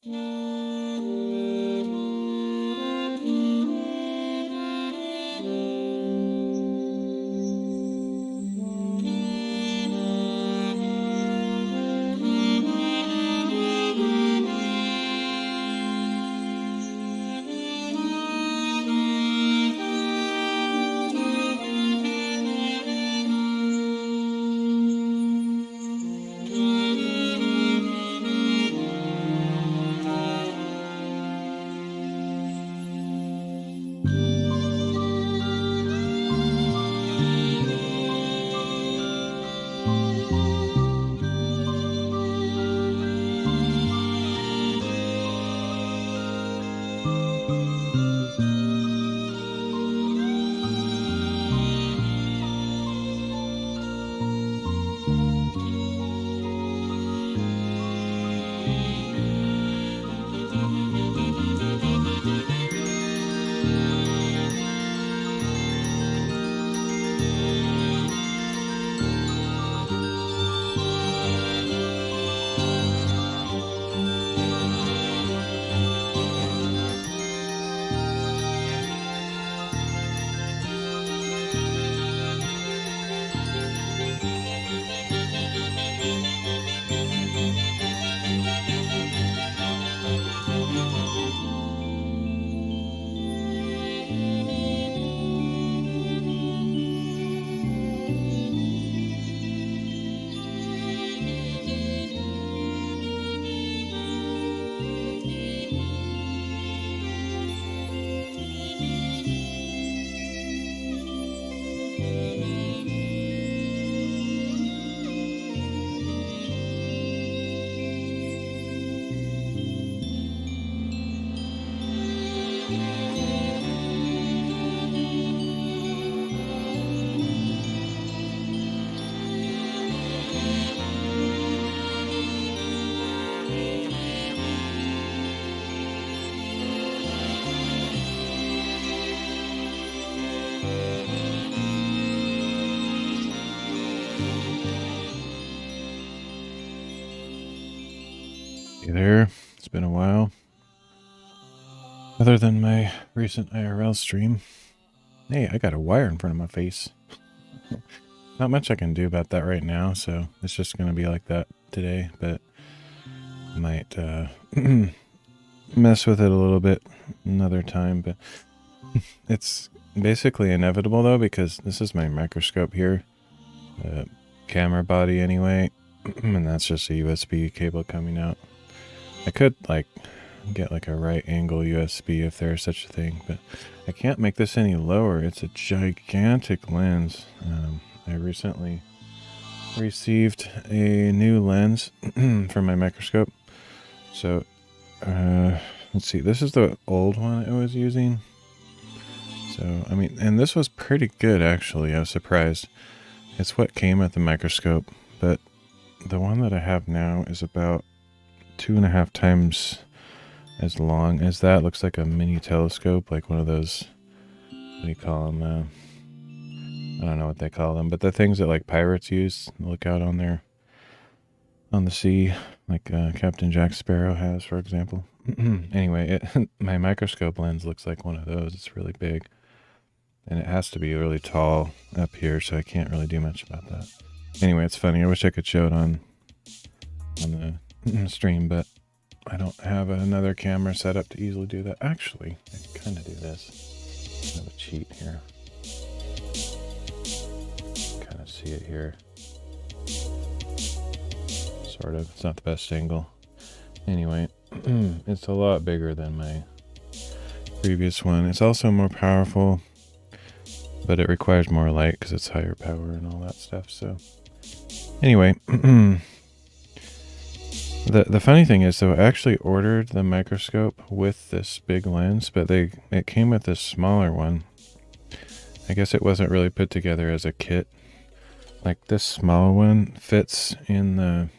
Hey there, it's been a while. Other than my recent IRL stream. Hey, I got a wire in front of my face. Not much I can do about that right now, so it's just going to be like that today, but I might mess with it a little bit another time, but it's basically inevitable though, because this is my microscope here, camera body anyway, and that's just a USB cable coming out. I could get like a right angle USB if there's such a thing, but I can't make this any lower. It's a gigantic lens. I recently received a new lens for my microscope. So let's see, this is the old one I was using. So I mean, and this was pretty good actually. I was surprised. It's what came with the microscope, but the one that I have now is about 2.5 times as long as that. Looks like a mini telescope, like one of those, what do you call them? I don't know what they call them, but the things that like pirates use to look out on the sea, like Captain Jack Sparrow has, for example. Anyway, my microscope lens looks like one of those. It's really big, and it has to be really tall up here, so I can't really do much about that. Anyway, it's funny. I wish I could show it on the stream, but I don't have another camera set up to easily do that. Actually, I can kind of do this. I have a cheat here. Kind of see it here. Sort of. It's not the best angle. Anyway, it's a lot bigger than my previous one. It's also more powerful, but it requires more light because it's higher power and all that stuff. So anyway, the funny thing is, though, I actually ordered the microscope with this big lens, but it came with this smaller one. I guess it wasn't really put together as a kit. Like this smaller one fits in the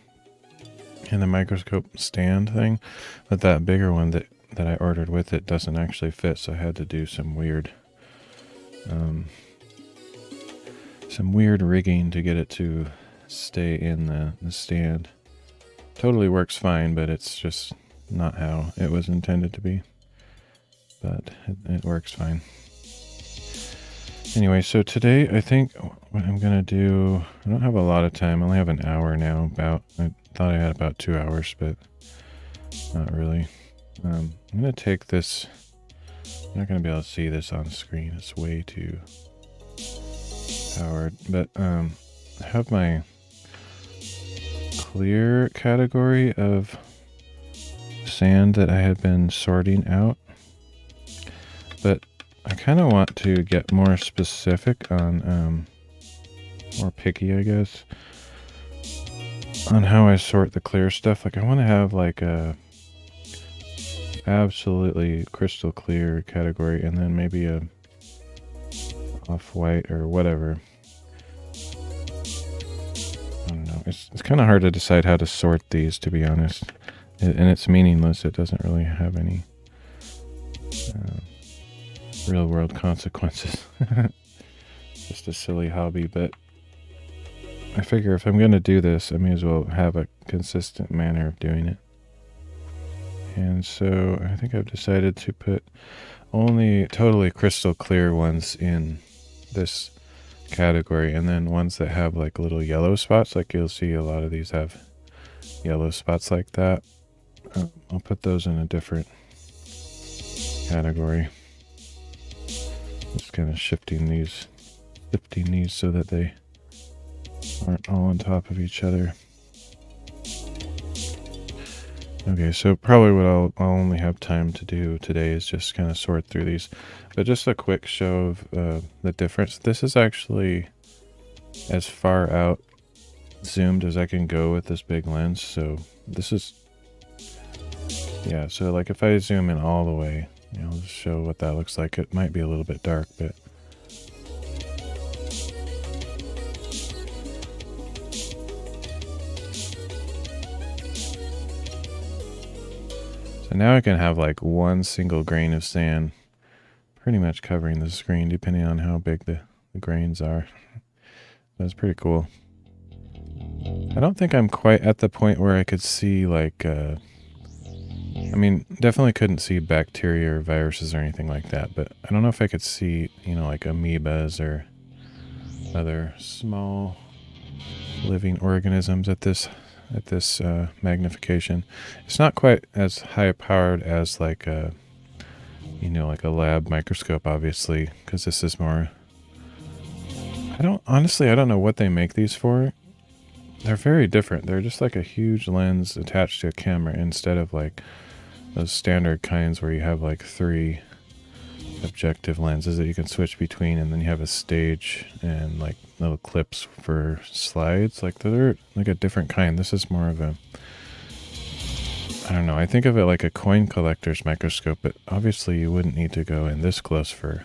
microscope stand thing, but that bigger one that I ordered with it doesn't actually fit, so I had to do some weird rigging to get it to stay in the stand. Totally works fine, but it's just not how it was intended to be, but it works fine. Anyway, so today I think what I'm gonna do, I don't have a lot of time. I only have an hour now. I thought I had about 2 hours, but not really. I'm gonna take this. I'm not gonna be able to see this on screen. It's way too powered. But I have my clear category of sand that I had been sorting out, but I kind of want to get more specific on, more picky, I guess, on how I sort the clear stuff. Like I want to have like a absolutely crystal clear category, and then maybe a off-white or whatever. I don't know. It's kind of hard to decide how to sort these, to be honest. And it's meaningless. It doesn't really have any real world consequences. Just a silly hobby, but I figure if I'm going to do this, I may as well have a consistent manner of doing it. And so I think I've decided to put only totally crystal clear ones in this category, and then ones that have like little yellow spots, like you'll see a lot of these have yellow spots like that. I'll put those in a different category. Just kind of shifting these so that they aren't all on top of each other. Okay, so probably what I'll only have time to do today is just kind of sort through these. But just a quick show of the difference. This is actually as far out zoomed as I can go with this big lens. So this is, yeah, so like if I zoom in all the way, I'll just show what that looks like. It might be a little bit dark, but so now I can have like one single grain of sand pretty much covering the screen, depending on how big the grains are. That's pretty cool. I don't think I'm quite at the point where I could see like, I mean, definitely couldn't see bacteria or viruses or anything like that, but I don't know if I could see, like amoebas or other small living organisms at this magnification. It's not quite as high powered as like a, like a lab microscope, obviously, because this is more, I don't know what they make these for. They're very different. They're just like a huge lens attached to a camera instead of like those standard kinds where you have like 3 objective lenses that you can switch between, and then you have a stage and like little clips for slides. Like they're like a different kind. This is more of a, I don't know, I think of it like a coin collector's microscope, but obviously you wouldn't need to go in this close for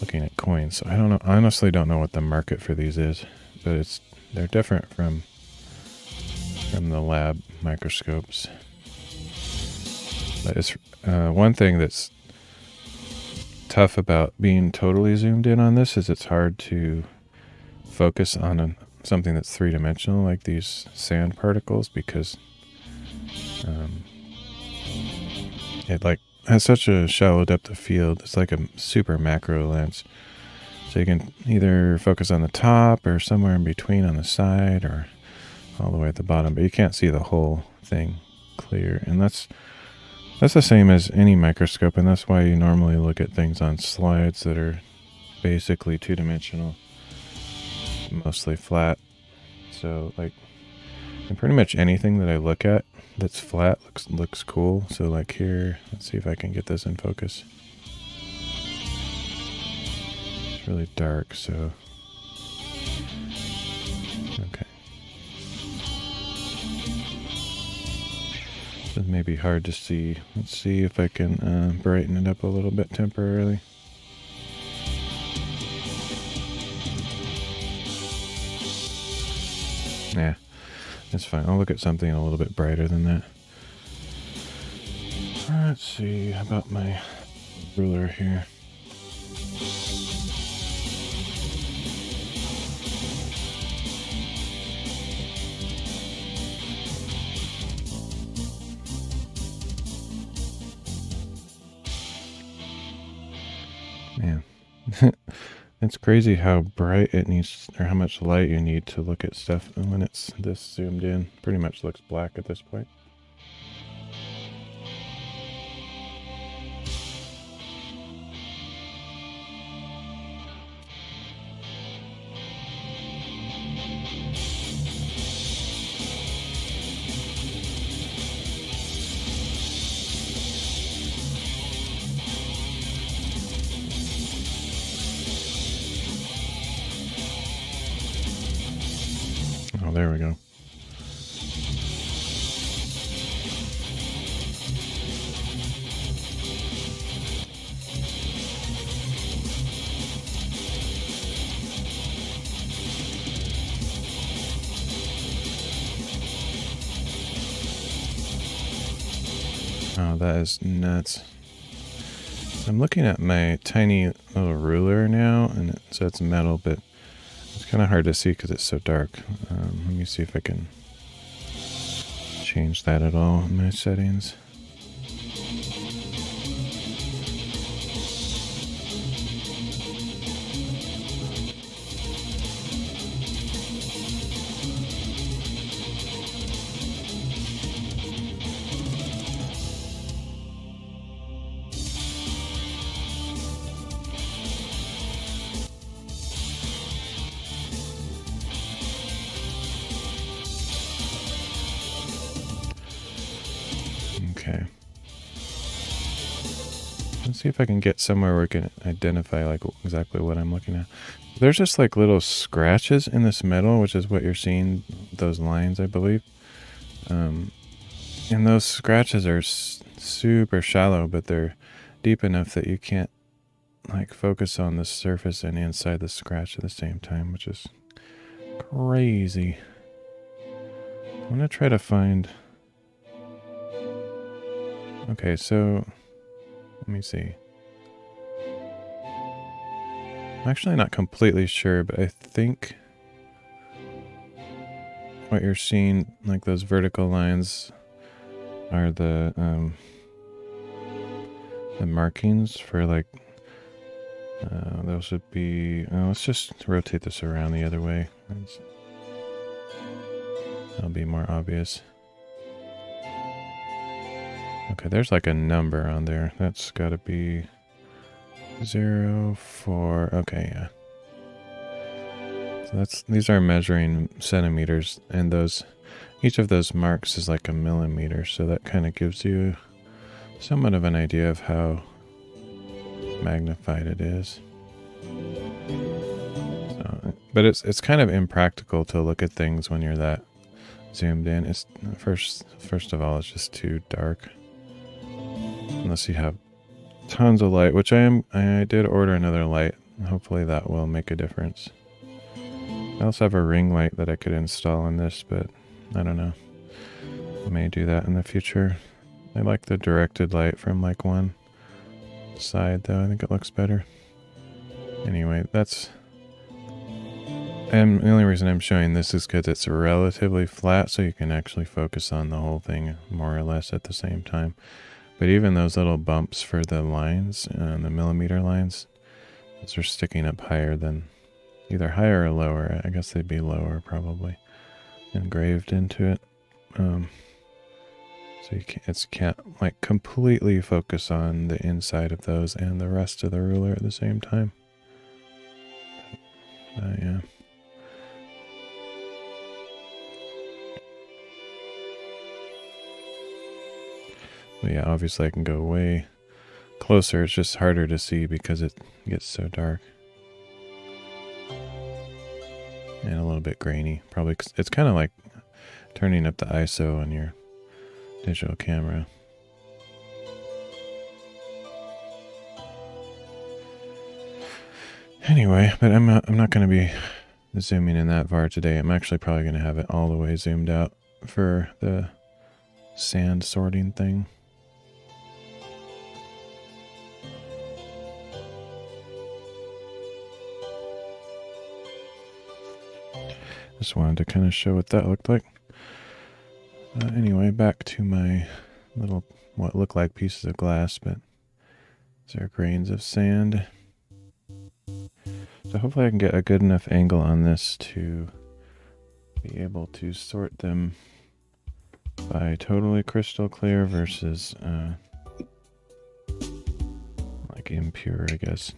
looking at coins. So I don't know, I honestly don't know what the market for these is, but they're different from the lab microscopes. But it's one thing that's tough about being totally zoomed in on this is it's hard to focus on something that's 3-dimensional like these sand particles, because it like has such a shallow depth of field. It's like a super macro lens. So you can either focus on the top or somewhere in between on the side or all the way at the bottom, but you can't see the whole thing clear. And that's the same as any microscope, and that's why you normally look at things on slides that are basically 2-dimensional, mostly flat. So like, and pretty much anything that I look at that's flat looks cool. So like here, let's see if I can get this in focus. It's really dark, so okay. This may be hard to see. Let's see if I can brighten it up a little bit temporarily. Yeah, that's fine. I'll look at something a little bit brighter than that. Let's see, how about my ruler here? It's crazy how bright it needs, or how much light you need to look at stuff when it's this zoomed in. Pretty much looks black at this point. Oh, there we go. Oh, that is nuts. I'm looking at my tiny little ruler now, and it says metal, but it's kind of hard to see because it's so dark. Let me see if I can change that at all in my settings. Okay. Let's see if I can get somewhere where we can identify like exactly what I'm looking at. There's just like little scratches in this metal, which is what you're seeing, those lines, I believe. And those scratches are super shallow, but they're deep enough that you can't like focus on the surface and inside the scratch at the same time, which is crazy. I'm gonna try to find... Okay, so let me see. I'm actually not completely sure, but I think what you're seeing, like those vertical lines, are the markings for like, those would be, let's just rotate this around the other way. That'll be more obvious. Okay, there's like a number on there. That's got to be 0, 4. Okay, yeah. So these are measuring centimeters, and each of those marks is like a millimeter. So that kind of gives you somewhat of an idea of how magnified it is. So, but it's kind of impractical to look at things when you're that zoomed in. It's first of all, it's just too dark. Unless you have tons of light, which I did order another light. Hopefully that will make a difference. I also have a ring light that I could install in this, but I don't know. I may do that in the future. I like the directed light from like one side though. I think it looks better. Anyway, and the only reason I'm showing this is because it's relatively flat, so you can actually focus on the whole thing more or less at the same time. But even those little bumps for the lines, the millimeter lines, those are sticking up higher than, either higher or lower. I guess they'd be lower probably, engraved into it. So you can't like completely focus on the inside of those and the rest of the ruler at the same time. Yeah. But yeah, obviously I can go way closer. It's just harder to see because it gets so dark. And a little bit grainy. Probably it's kind of like turning up the ISO on your digital camera. Anyway, but I'm not going to be zooming in that far today. I'm actually probably going to have it all the way zoomed out for the sand sorting thing. Just wanted to kind of show what that looked like. Anyway, back to my little, what look like pieces of glass, but these are grains of sand. So So hopefully I can get a good enough angle on this to be able to sort them by totally crystal clear versus like impure, I guess.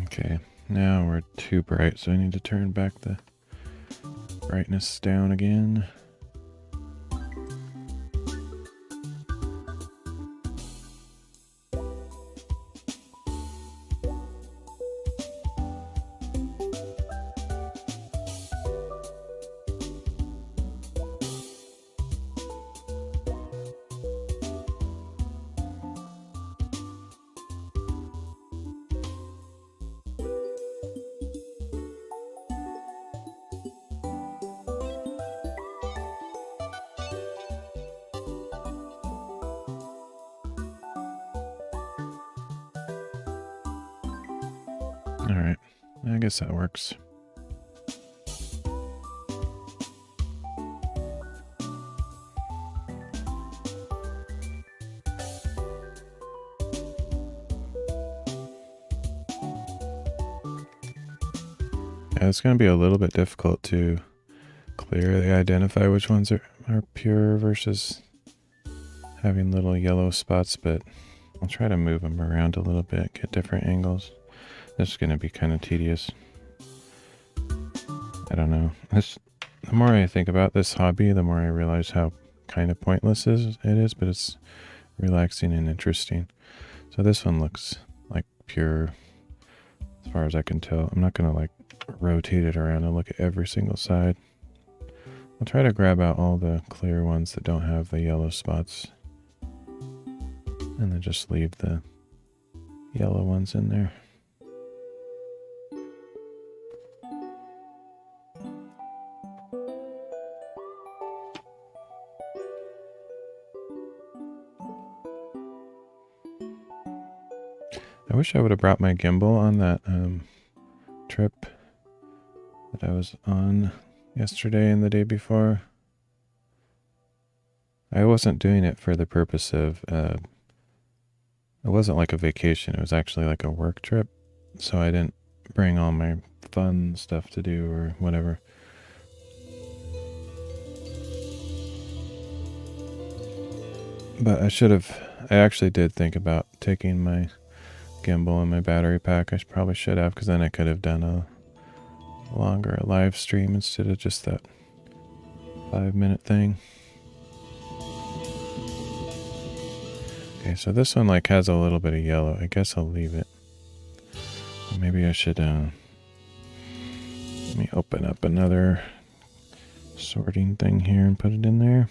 Okay, now we're too bright, so I need to turn back the brightness down again. Alright, I guess that works. Yeah, it's going to be a little bit difficult to clearly identify which ones are pure versus having little yellow spots, but I'll try to move them around a little bit, get different angles. This is going to be kind of tedious. I don't know. The more I think about this hobby, the more I realize how kind of pointless it is, but it's relaxing and interesting. So this one looks like pure as far as I can tell. I'm not going to like rotate it around and look at every single side. I'll try to grab out all the clear ones that don't have the yellow spots, and then just leave the yellow ones in there. I wish I would have brought my gimbal on that trip that I was on yesterday and the day before. I wasn't doing it for the purpose of, it wasn't like a vacation, it was actually like a work trip. So I didn't bring all my fun stuff to do or whatever. But I actually did think about taking my gimbal and my battery pack. I probably should have, because then I could have done a longer live stream instead of just that 5-minute thing. Okay, so this one like has a little bit of yellow. I guess I'll leave it. Maybe I should let me open up another sorting thing here and put it in there.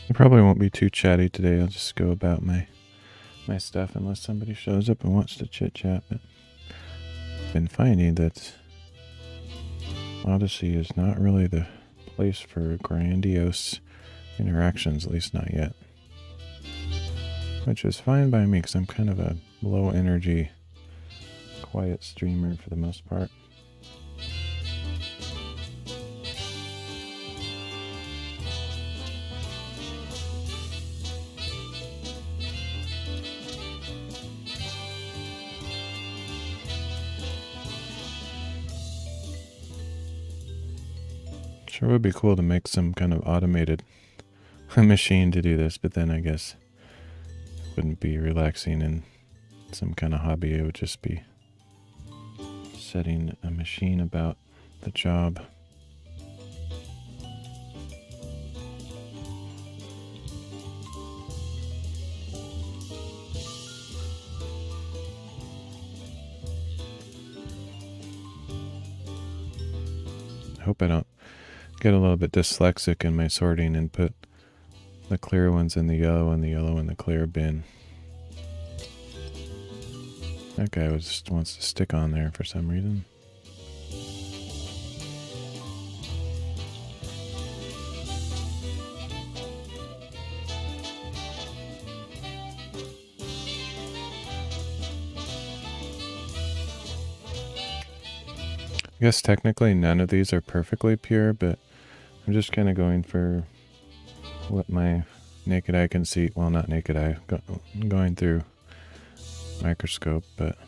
I probably won't be too chatty today. I'll just go about my stuff unless somebody shows up and wants to chit chat. But I've been finding that Odysee is not really the place for grandiose interactions, at least not yet. Which is fine by me, because I'm kind of a low energy, quiet streamer for the most part. Sure would be cool to make some kind of automated machine to do this, but then I guess it wouldn't be relaxing in some kind of hobby. It would just be setting a machine about the job. I hope I don't get a little bit dyslexic in my sorting and put the clear ones in the yellow and the yellow in the clear bin. That guy just wants to stick on there for some reason. I guess technically none of these are perfectly pure, but I'm just kind of going for what my naked eye can see. Well, not naked eye, going through microscope, but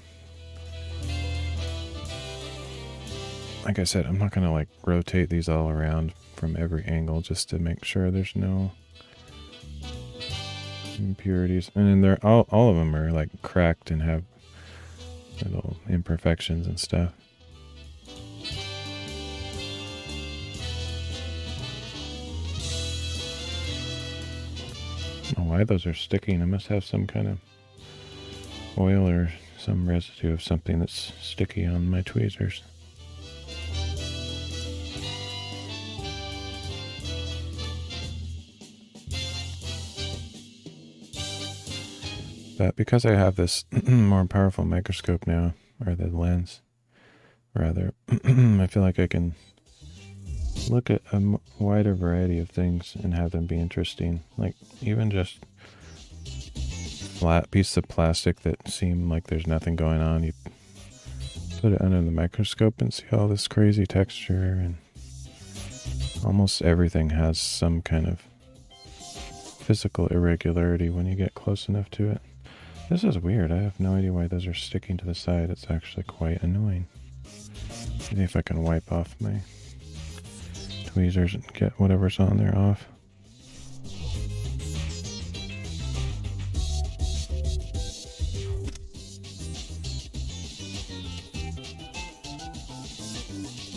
like I said, I'm not going to like rotate these all around from every angle just to make sure there's no impurities. And then they're all of them are like cracked and have little imperfections and stuff. I don't know why those are sticking. I must have some kind of oil or some residue of something that's sticky on my tweezers. But because I have this more powerful microscope now, or the lens, rather, I feel like I can look at a wider variety of things and have them be interesting. Like even just flat piece of plastic that seem like there's nothing going on. You put it under the microscope and see all this crazy texture, and almost everything has some kind of physical irregularity when you get close enough to it. This is weird. I have no idea why those are sticking to the side. It's actually quite annoying. See if I can wipe off my tweezers and get whatever's on there off.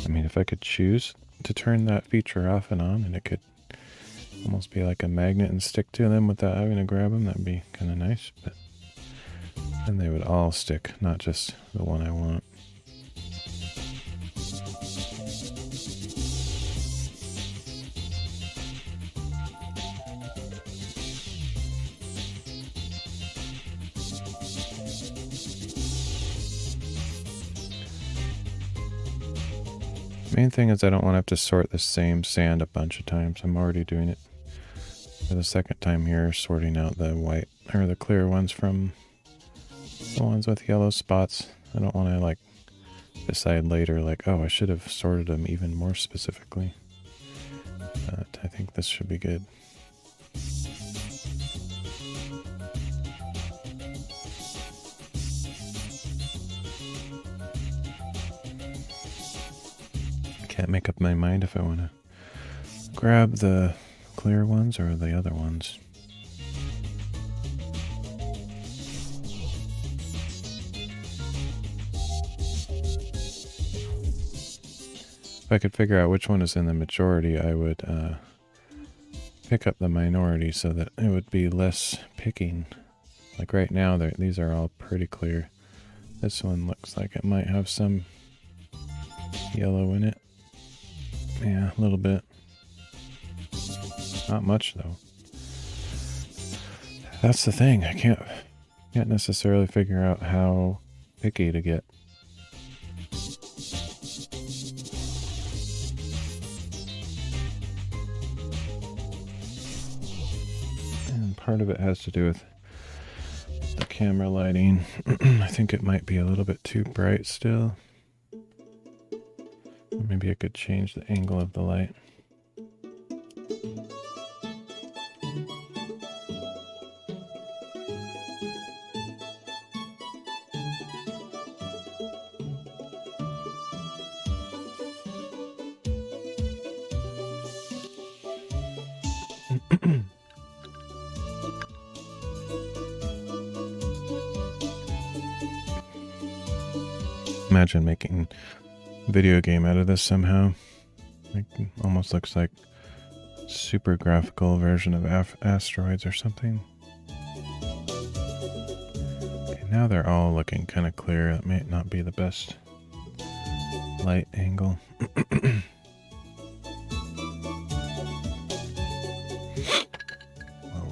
I mean, if I could choose to turn that feature off and on, and it could almost be like a magnet and stick to them without having to grab them, that'd be kind of nice. But then they would all stick, not just the one I want. Main thing is I don't want to have to sort the same sand a bunch of times. I'm already doing it for the second time here, sorting out the white or the clear ones from the ones with yellow spots. I don't want to like decide later like, oh, I should have sorted them even more specifically. But I think this should be good. Can't make up my mind if I want to grab the clear ones or the other ones. If I could figure out which one is in the majority, I would pick up the minority so that it would be less picking. Like right now, these are all pretty clear. This one looks like it might have some yellow in it. Yeah, a little bit. Not much though. That's the thing. I can't necessarily figure out how picky to get. part of it has to do with the camera lighting. I think it might be a little bit too bright still. Maybe I could change the angle of the light. Imagine making a video game out of this somehow. Like, almost looks like super graphical version of asteroids or something. Okay, now they're all looking kind of clear. That may not be the best light angle. Whoa.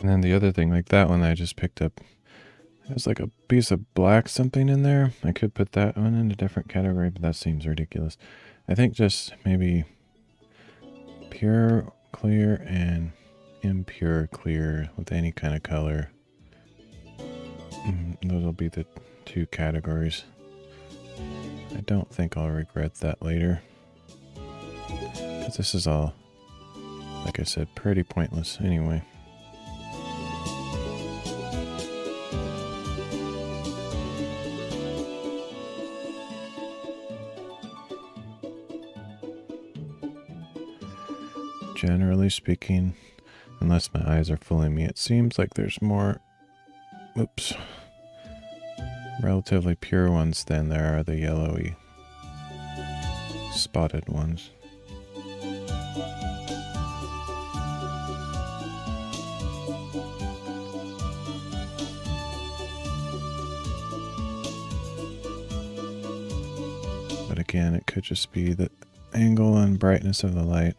And then the other thing, like that one I just picked up, there's like a piece of black something in there. I could put that one in a different category, but that seems ridiculous. I think just maybe pure clear and impure clear with any kind of color. Those will be the two categories. I don't think I'll regret that later, because this is all, like I said, pretty pointless anyway. Generally speaking, unless my eyes are fooling me, it seems like there's more, relatively pure ones than there are the yellowy spotted ones. But again, it could just be the angle and brightness of the light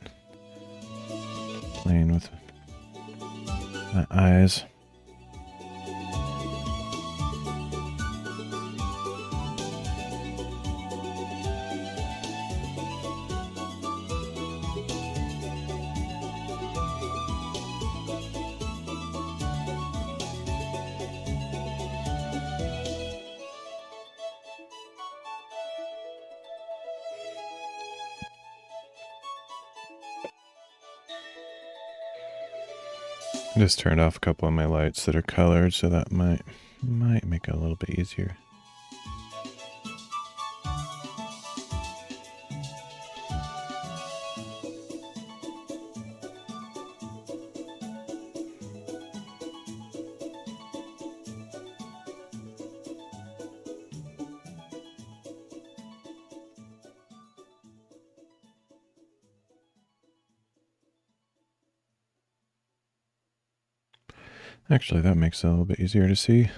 playing with my eyes. I just turned off a couple of my lights that are colored, so that might make it a little bit easier. Actually, that makes it a little bit easier to see.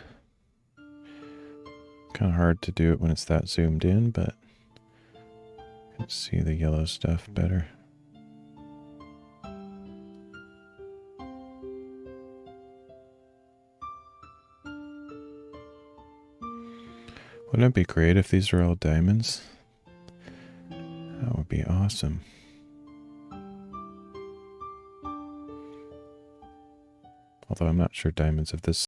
Kind of hard to do it when it's that zoomed in, but I can see the yellow stuff better. Wouldn't it be great if these were all diamonds? That would be awesome. Although I'm not sure diamonds of this.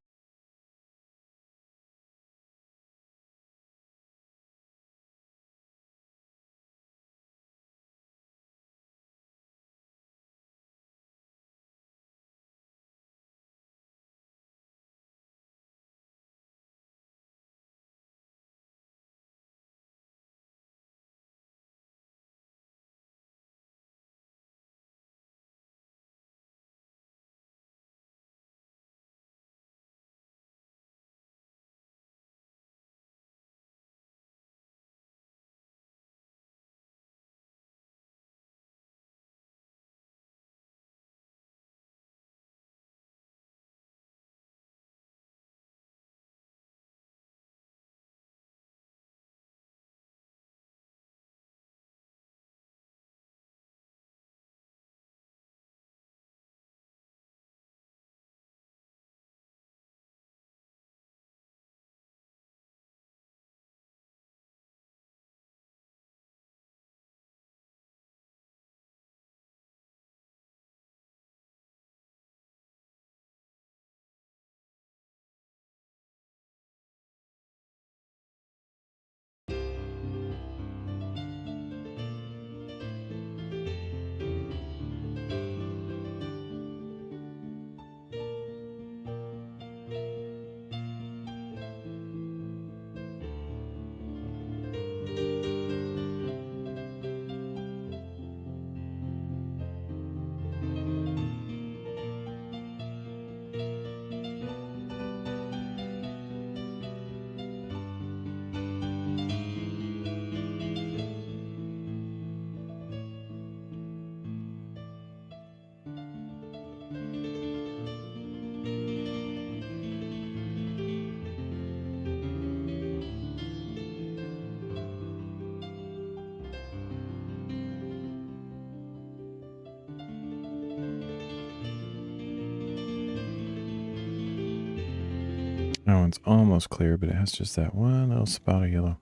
That one's almost clear, but it has just that one little spot of yellow.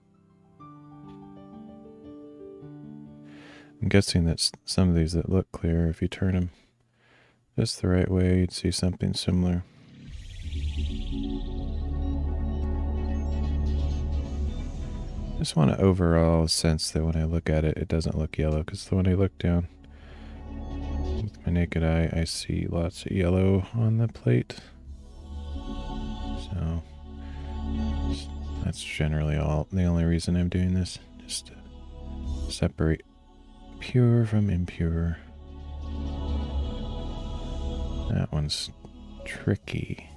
I'm guessing that some of these that look clear, if you turn them just the right way, you'd see something similar. Just want to overall sense that when I look at it, it doesn't look yellow, because when I look down with my naked eye, I see lots of yellow on the plate. So that's generally the only reason I'm doing this, just to separate pure from impure. That one's tricky.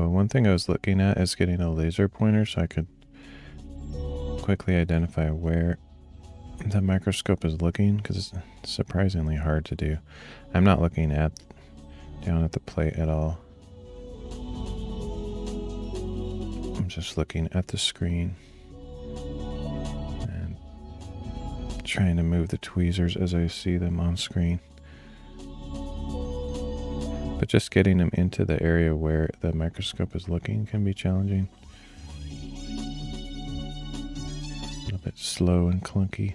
One thing I was looking at is getting a laser pointer so I could quickly identify where the microscope is looking, because it's surprisingly hard to do. I'm not looking down at the plate at all. I'm just looking at the screen and trying to move the tweezers as I see them on screen. But just getting them into the area where the microscope is looking can be challenging. A little bit slow and clunky.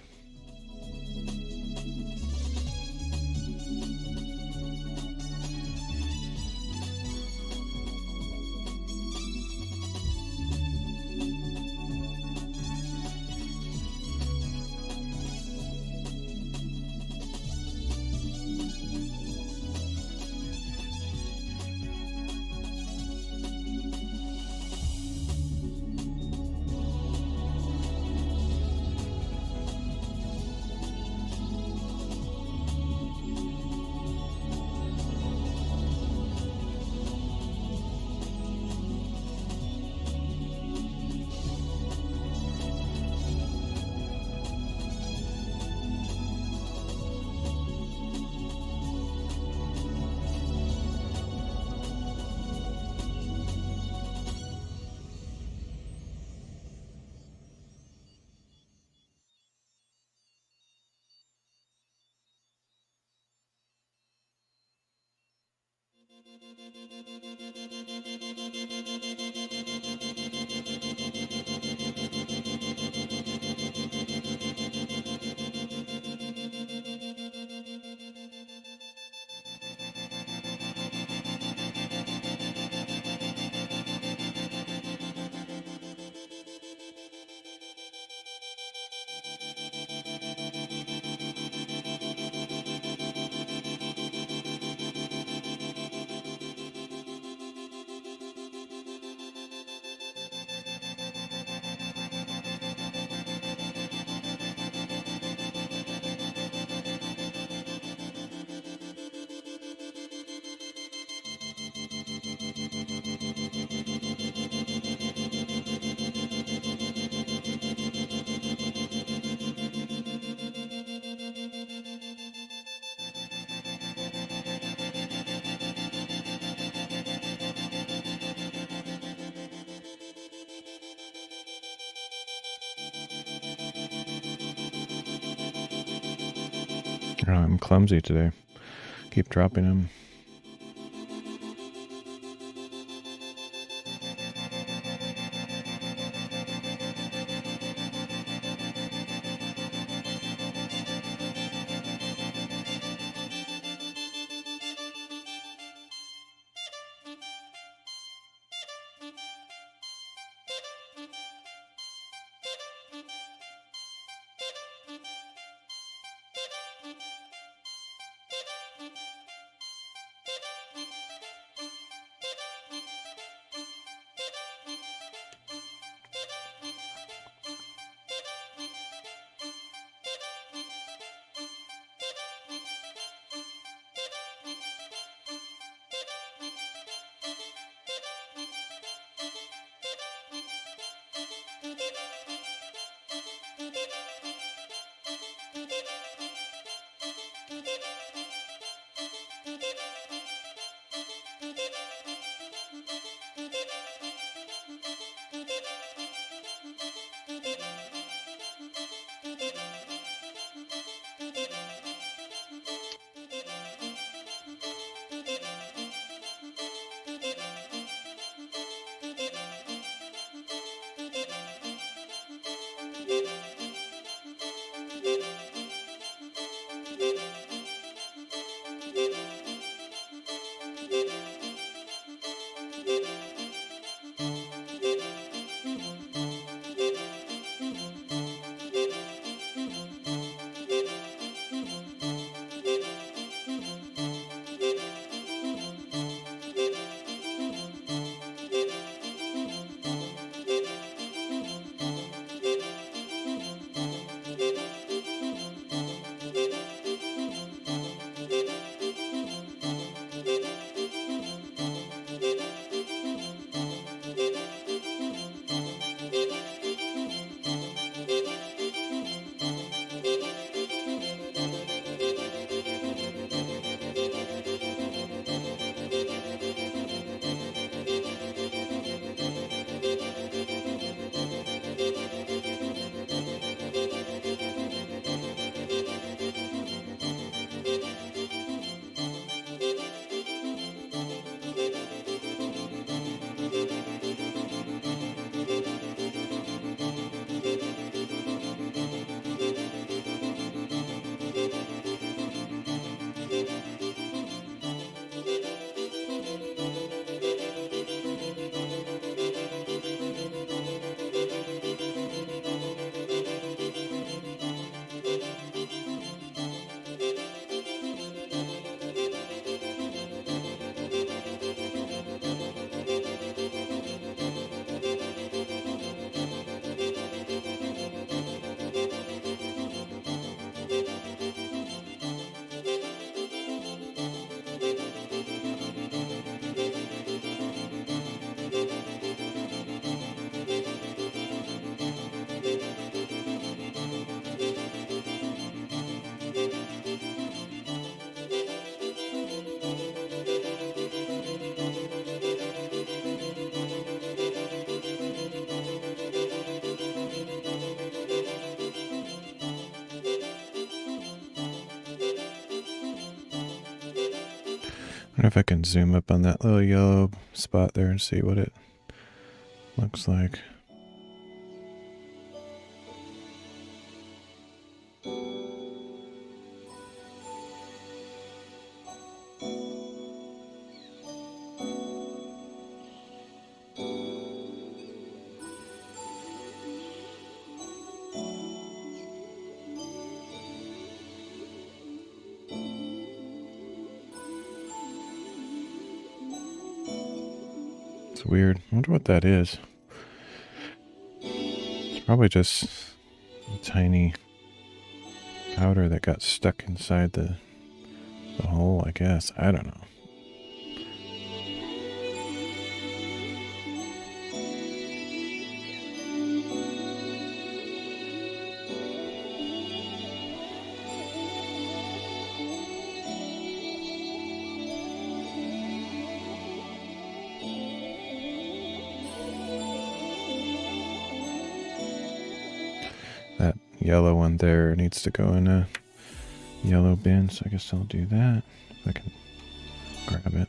Oh, I'm clumsy today. Keep dropping them. wonder if I can zoom up on that little yellow spot there and see what it looks like. It's weird. I wonder what that is. It's probably just a tiny powder that got stuck inside the hole, I guess. I don't know. That yellow one there needs to go in a yellow bin, so I guess I'll do that if I can grab it.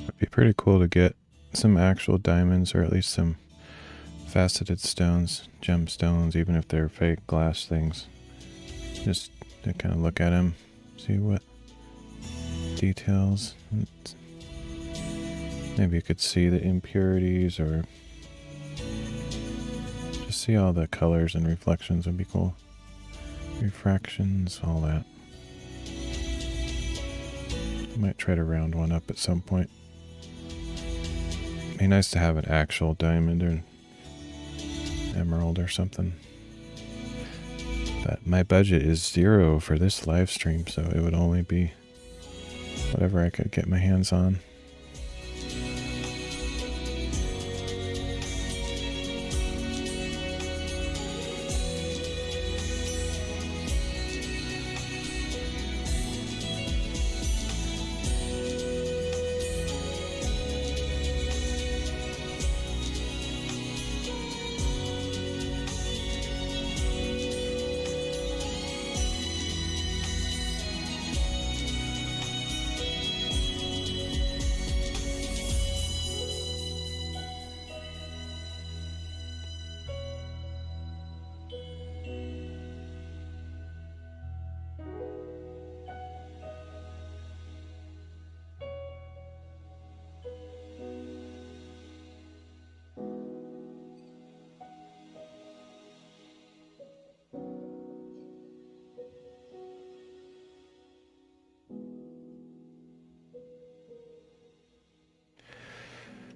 It'd be pretty cool to get some actual diamonds, or at least some faceted stones, gemstones, even if they're fake glass things. Just to kind of look at them, see what details. Maybe you could see the impurities, or just see all the colors and reflections would be cool. Refractions, all that. Might try to round one up at some point. Be nice to have an actual diamond or emerald or something. But my budget is 0 for this live stream, so it would only be whatever I could get my hands on.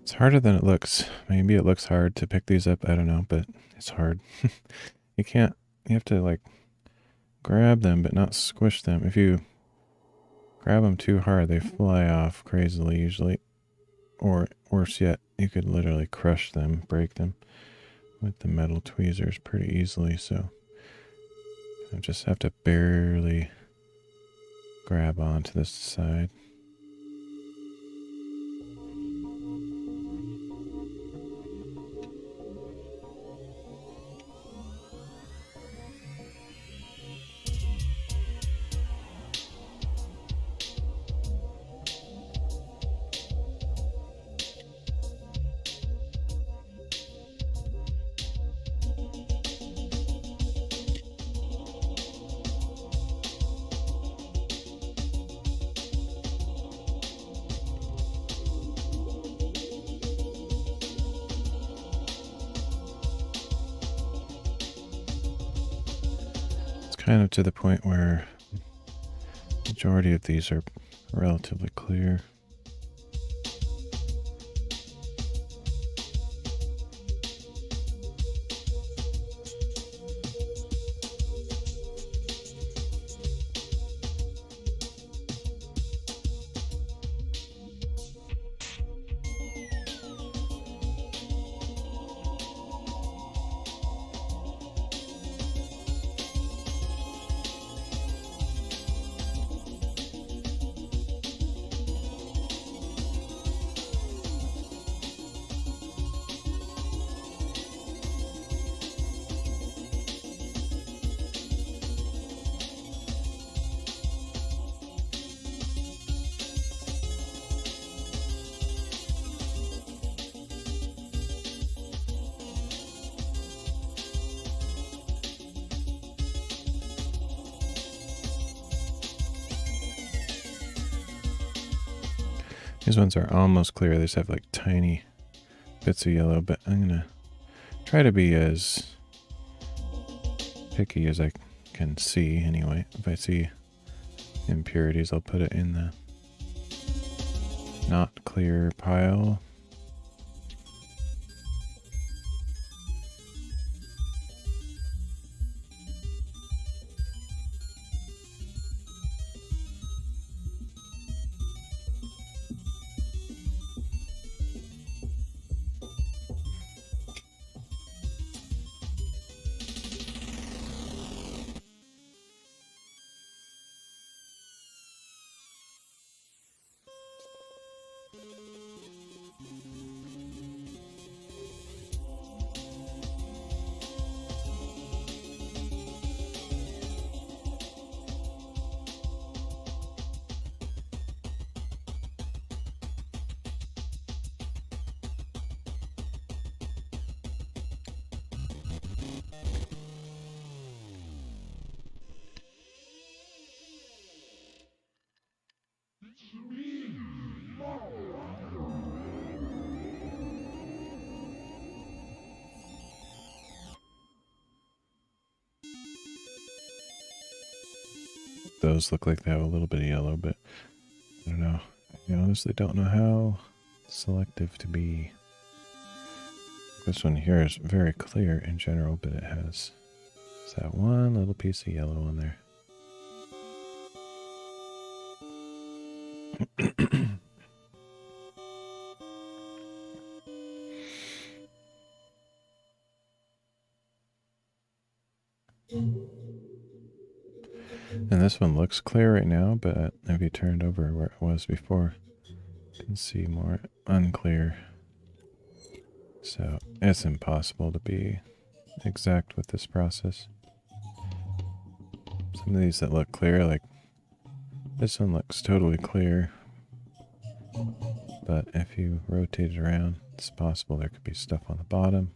It's harder than it looks. Maybe it looks hard to pick these up. I don't know, but it's hard. You have to like grab them, but not squish them. If you grab them too hard, they fly off crazily usually. Or worse yet, you could literally crush them, break them with the metal tweezers pretty easily. So I just have to barely grab onto this side. kind of to the point where the majority of these are relatively clear. These ones are almost clear. They just have like tiny bits of yellow, but I'm gonna try to be as picky as I can see anyway. If I see impurities, I'll put it in the not clear pile. Those look like they have a little bit of yellow, but I don't know. I honestly don't know how selective to be. This one here is very clear in general, but it has that one little piece of yellow on there. And this one looks clear right now, but if you turn it over where it was before, you can see more unclear. So it's impossible to be exact with this process. Some of these that look clear, like this one looks totally clear, but if you rotate it around, it's possible there could be stuff on the bottom.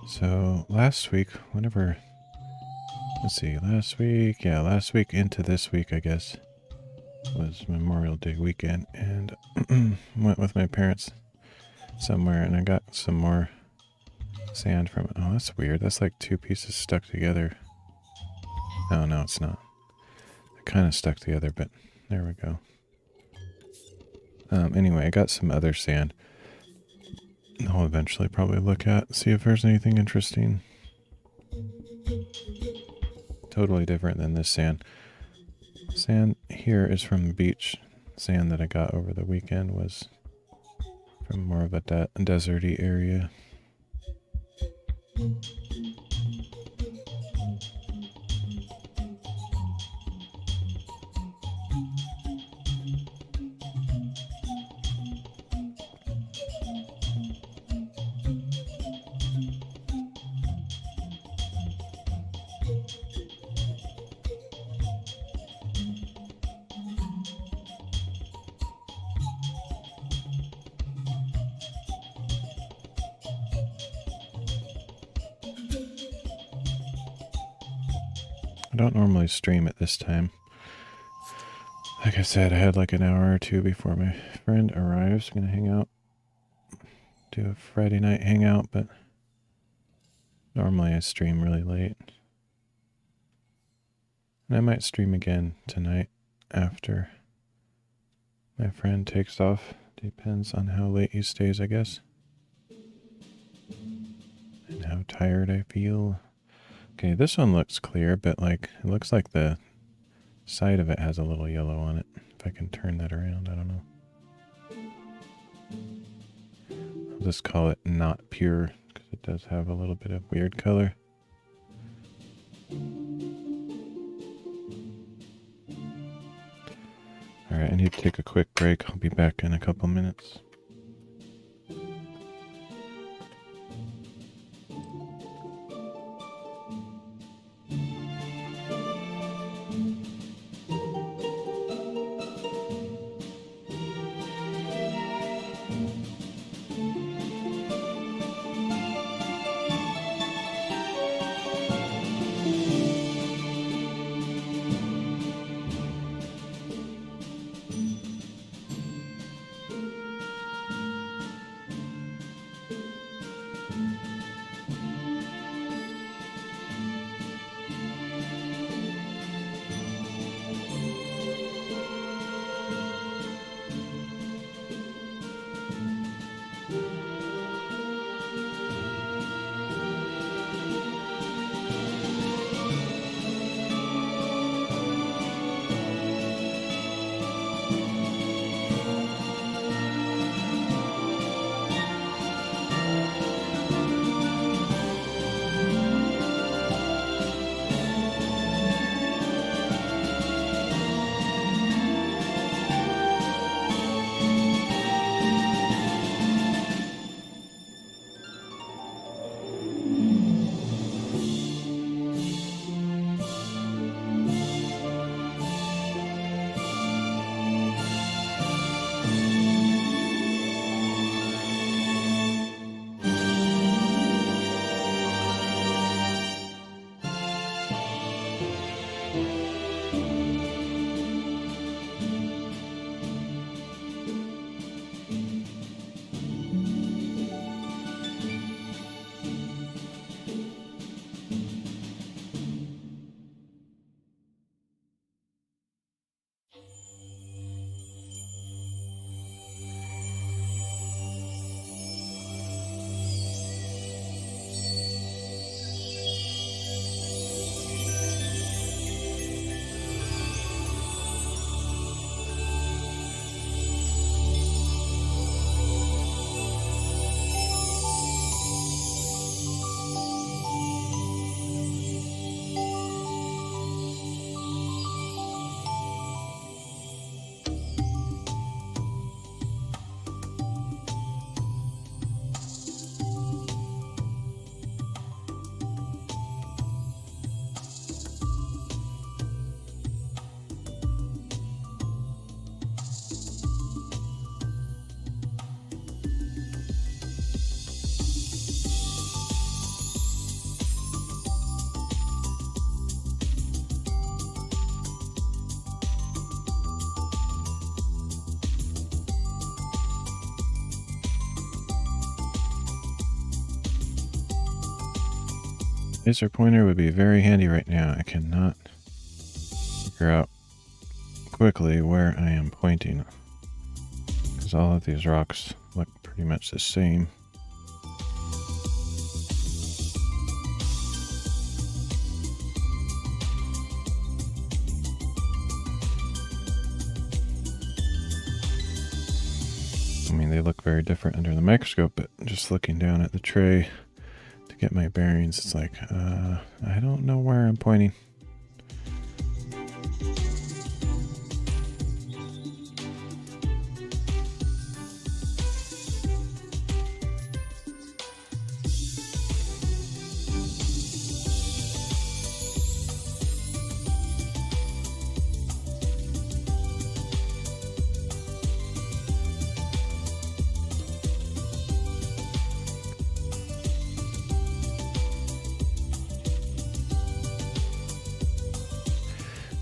So last week, last week into this week, I guess, was Memorial Day weekend, and went with my parents somewhere, and I got some more sand from it. Oh, that's weird. That's like two pieces stuck together. Oh, no, it's not. They're kind of stuck together, but there we go. Anyway, I got some other sand I'll eventually probably look at, see if there's anything interesting. Totally different than this sand. Sand here is from the beach. Sand that I got over the weekend was from more of a deserty area. I don't normally stream at this time. Like I said, I had like an hour or two before my friend arrives. I'm gonna hang out, do a Friday night hangout, but normally I stream really late. And I might stream again tonight after my friend takes off. Depends on how late he stays, I guess. And how tired I feel. Okay, this one looks clear, but like it looks like the side of it has a little yellow on it. If I can turn that around, I don't know. I'll just call it not pure because it does have a little bit of weird color. Alright, I need to take a quick break. I'll be back in a couple minutes. Laser pointer would be very handy right now. I cannot figure out quickly where I am pointing. all of these rocks look pretty much the same. I mean, they look very different under the microscope, but just looking down at the tray to get my bearings, it's like, I don't know where I'm pointing.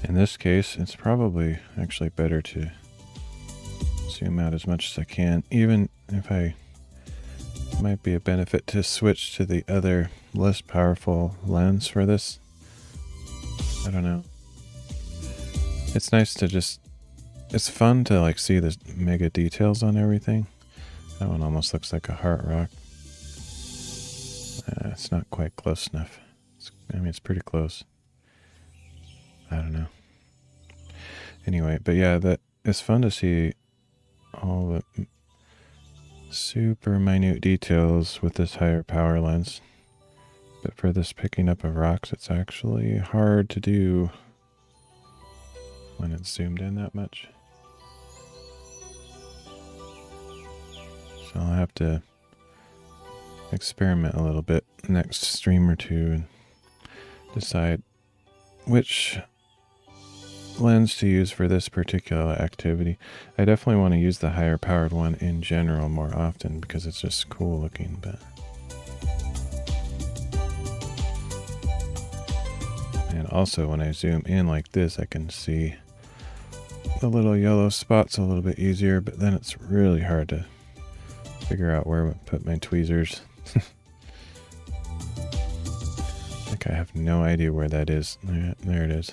In this case, it's probably actually better to zoom out as much as I can, even if it might be a benefit to switch to the other less powerful lens for this. I don't know. It's nice to it's fun to like see the mega details on everything. That one almost looks like a heart rock. It's not quite close enough. I mean, it's pretty close. I don't know. Anyway, but yeah, it's fun to see all the super minute details with this higher power lens. But for this picking up of rocks, it's actually hard to do when it's zoomed in that much. So I'll have to experiment a little bit next stream or two and decide which lens to use for this particular activity. I definitely want to use the higher powered one in general more often because it's just cool looking, but and also when I zoom in like this, I can see the little yellow spots a little bit easier, but then it's really hard to figure out where to put my tweezers. Like I have no idea where that is. There it is.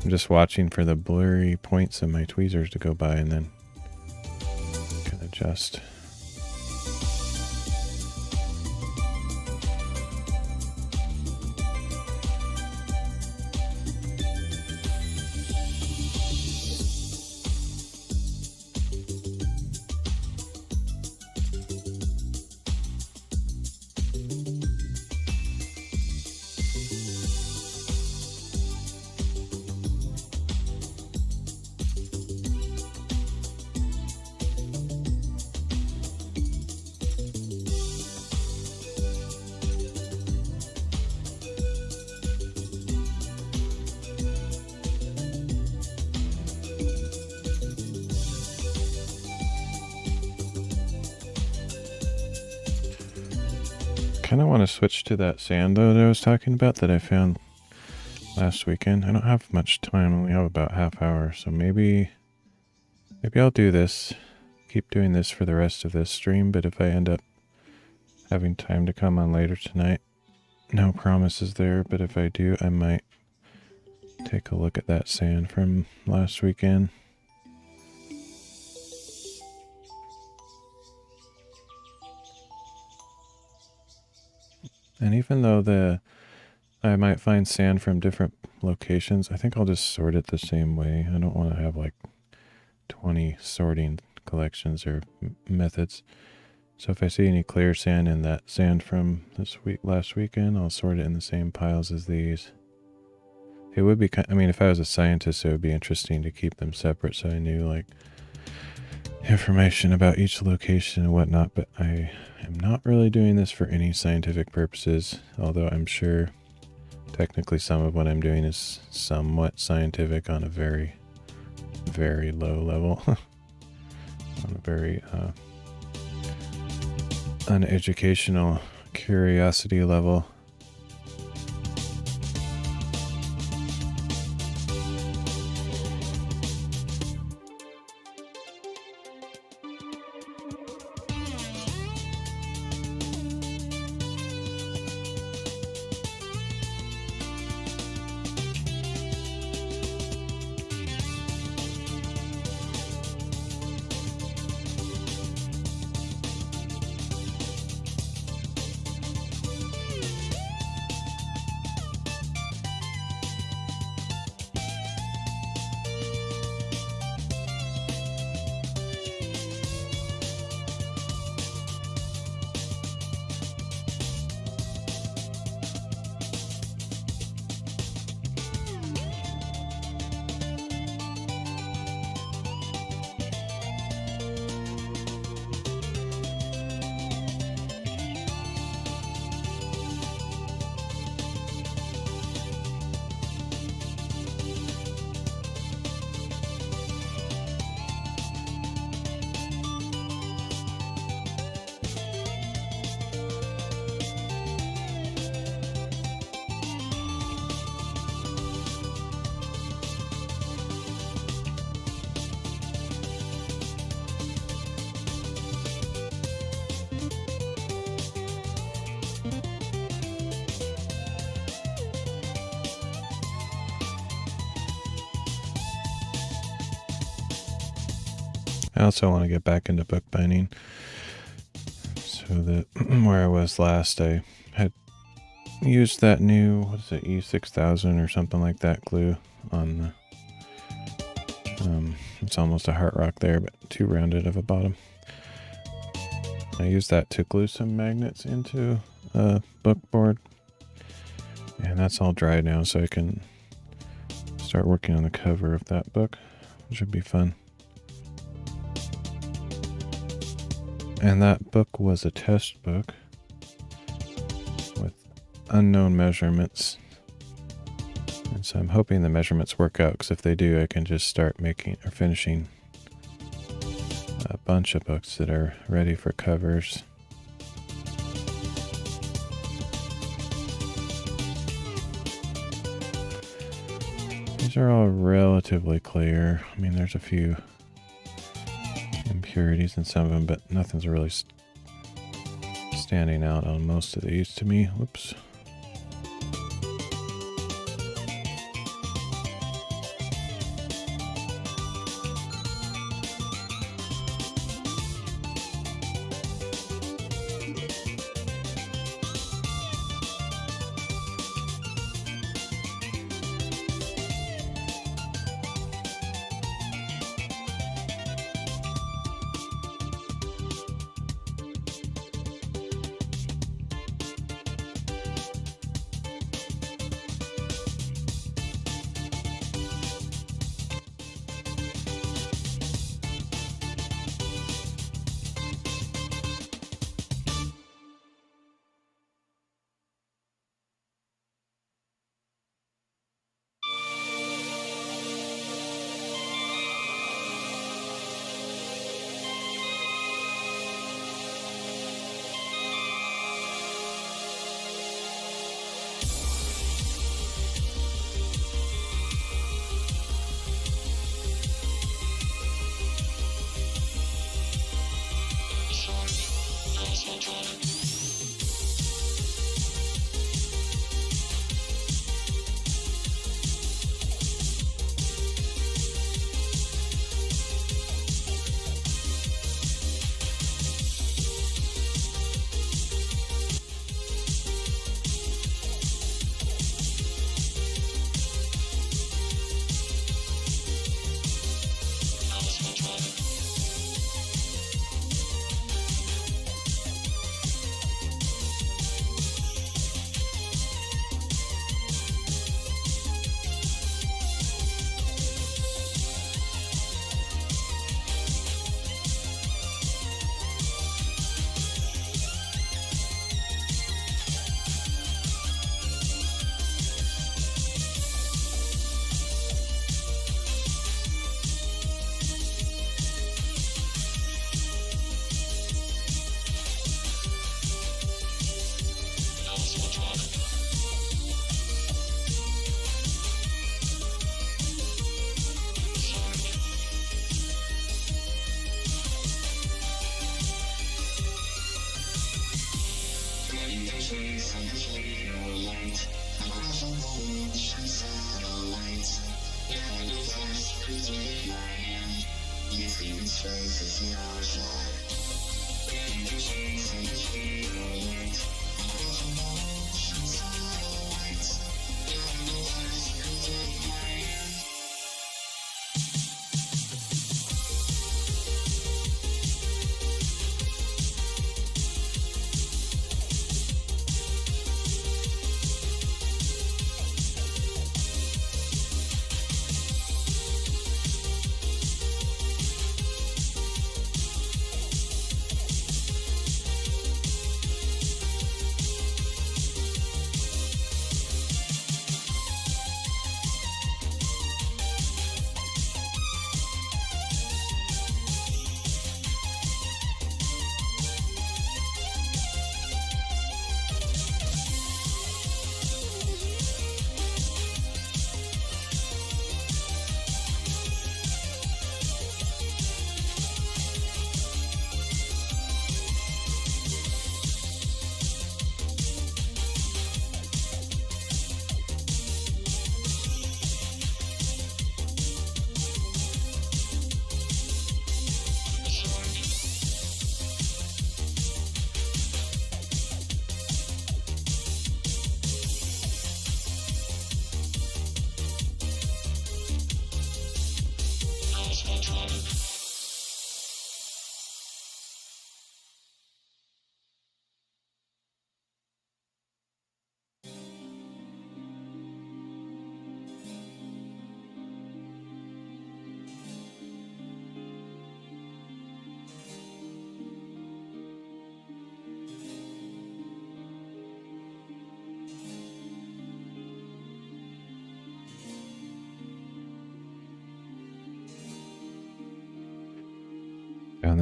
I'm just watching for the blurry points of my tweezers to go by and then can adjust. Kind of want to switch to that sand though that I was talking about that I found last weekend. I don't have much time. I only have about half hour, so maybe I'll do this. Keep doing this for the rest of this stream, but if I end up having time to come on later tonight, no promises there, but if I do, I might take a look at that sand from last weekend. And even though I might find sand from different locations, I think I'll just sort it the same way. I don't want to have like 20 sorting collections or methods. So if I see any clear sand in that sand from last weekend, I'll sort it in the same piles as these. It would be, I mean, if I was a scientist, it would be interesting to keep them separate so I knew like information about each location and whatnot, but I am not really doing this for any scientific purposes, although I'm sure technically some of what I'm doing is somewhat scientific on a very, very low level, on a very uneducational curiosity level. I also want to get back into bookbinding. So that where I was last, I had used that new, what is it, E6000 or something like that glue on the, it's almost a heart rock there, but too rounded of a bottom. I used that to glue some magnets into a book board. And that's all dry now, so I can start working on the cover of that book, which should be fun. And that book was a test book with unknown measurements. And so I'm hoping the measurements work out, because if they do, I can just start making or finishing a bunch of books that are ready for covers. These are all relatively clear. I mean, there's a few impurities in some of them, but nothing's really standing out on most of these to me. Whoops.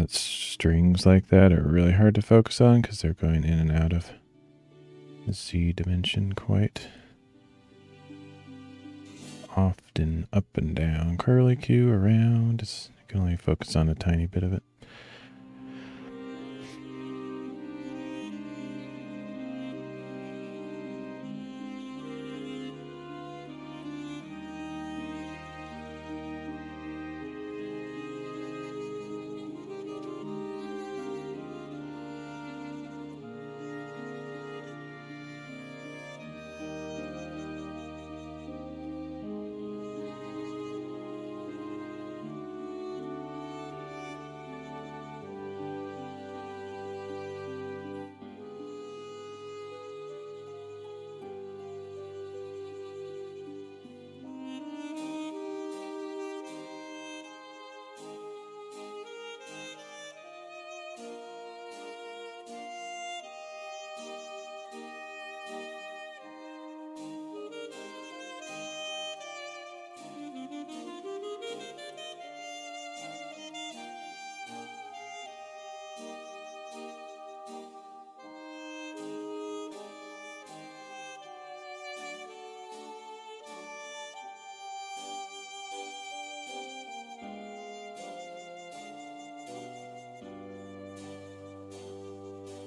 that strings like that are really hard to focus on because they're going in and out of the Z dimension quite often, up and down, curly Q around. You can only focus on a tiny bit of it.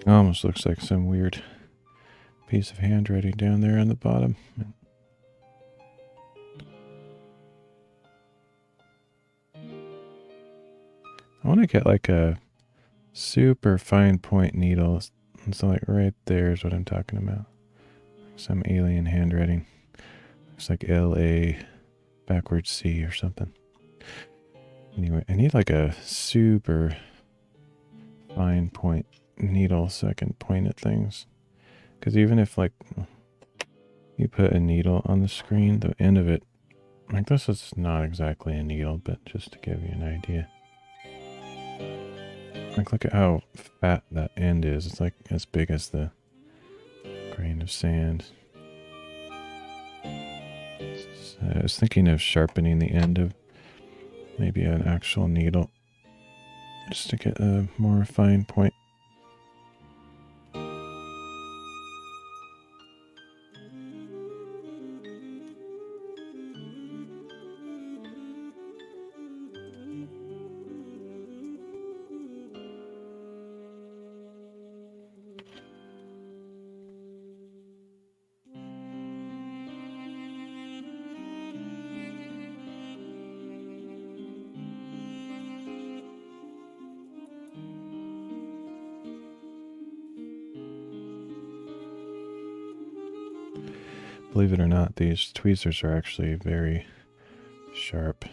Almost looks like some weird piece of handwriting down there on the bottom. I want to get like a super fine point needle. So like right there is what I'm talking about. Some alien handwriting. Looks like L-A backwards C or something. Anyway, I need like a super fine point needle so I can point at things. Because even if like you put a needle on the screen, the end of it, like this is not exactly a needle, but just to give you an idea. Like look at how fat that end is. It's like as big as the grain of sand. I was thinking of sharpening the end of maybe an actual needle just to get a more fine point. Believe it or not, these tweezers are actually very sharp.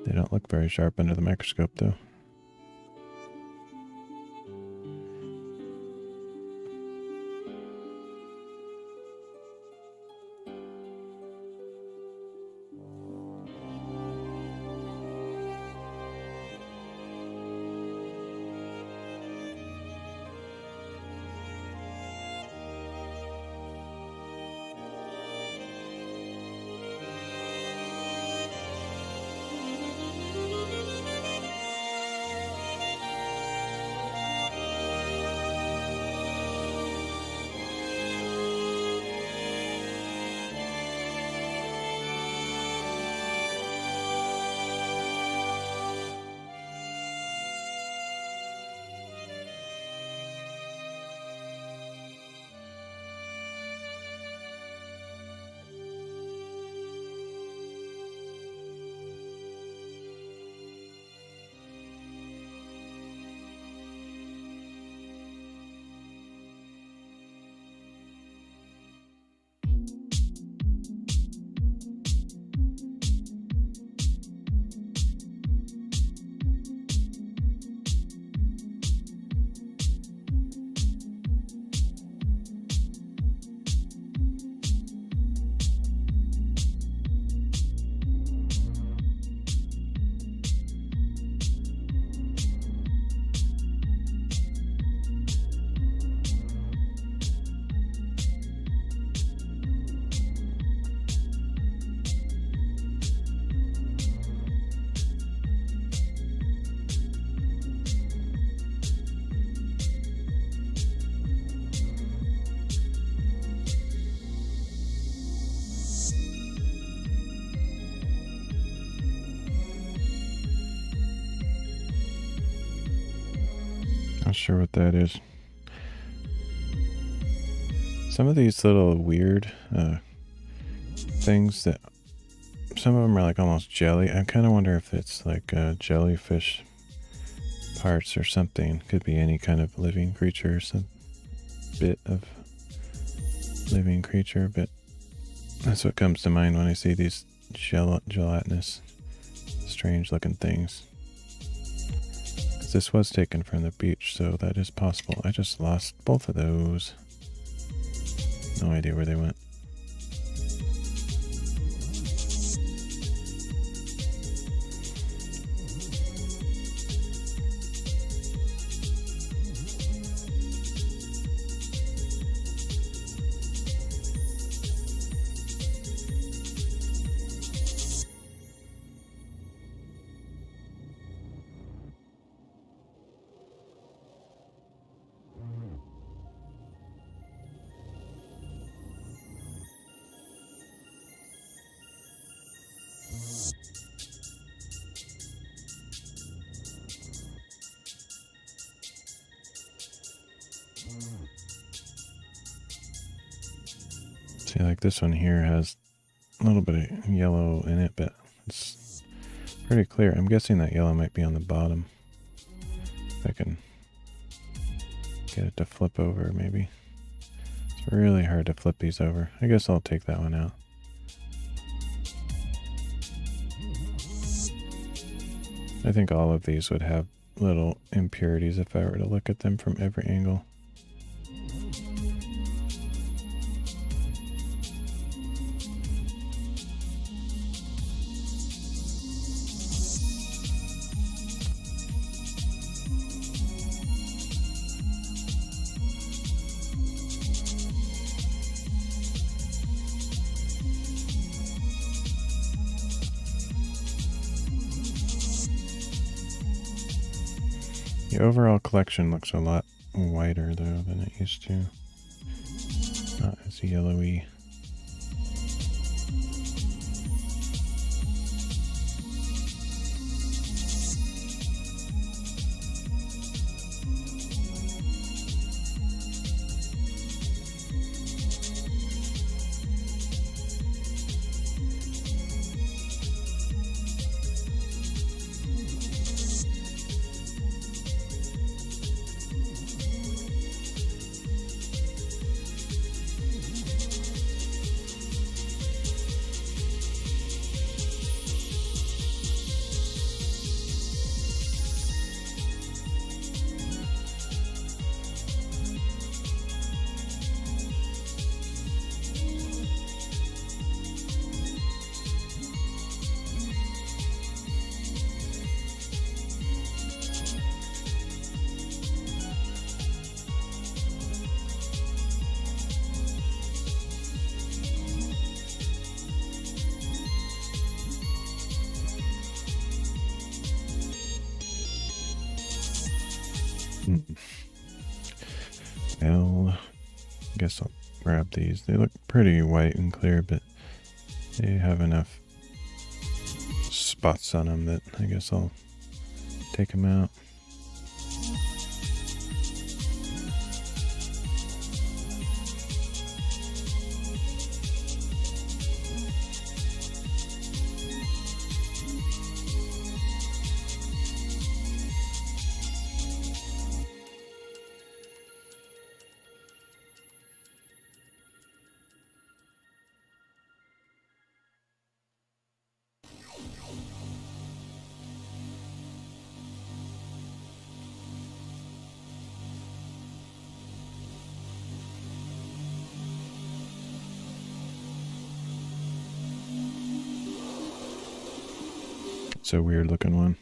They don't look very sharp under the microscope, though. Not sure what that is. Some of these little weird things that some of them are like almost jelly. I kind of wonder if it's like jellyfish parts or something. Could be any kind of living creature or some bit of living creature, but that's what comes to mind when I see these gelatinous, strange looking things. This was taken from the beach, so that is possible. I just lost both of those. No idea where they went. See, like this one here has a little bit of yellow in it, but it's pretty clear. I'm guessing that yellow might be on the bottom. If I can get it to flip over, maybe. It's really hard to flip these over. I guess I'll take that one out. I think all of these would have little impurities if I were to look at them from every angle. The overall collection looks a lot whiter though than it used to. Not as yellowy. Well, I guess I'll grab these. They look pretty white and clear, but they have enough spots on them that I guess I'll take them out. It's a weird looking one.